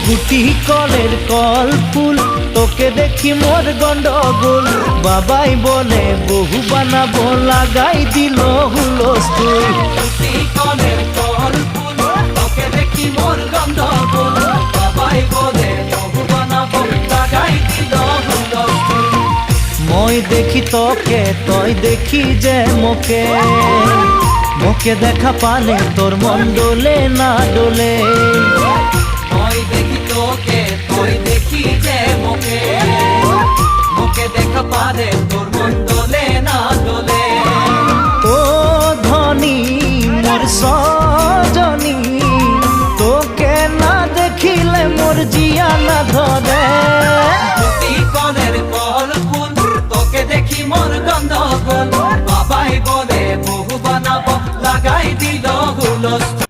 কুটি কলের কল ফুল, তোকে দেখি মোর গন্ডগোল। বাবাই বলে বহু বানাবো, লাগাই দিল হুলস্থুল। কুটি কলের কল ফুল, তোকে দেখি মোর গন্ডগোল। বাবাই বলে বহু বানাবো, লাগাই দিল হুলস্থুল। মই দেখি তোকে, তই দেখি যে মোকে, মোকে দেখা পালে তোর মন ডোলে না ডোলে। মই দেখি তোকে, তুই দেখি যে মোকে, মোকে দেখা পারে তোর মন দোলে না দোলে। ও ধনী মোর সজনী, তোকে না দেখিলে মোর জিয়া না ধরে। কুটি কলের কল ফুল, তোকে দেখি মোর গন্ডগোল। বাবাই বলে বহু বানাবো, লাগাই দিল হুলস্থুল।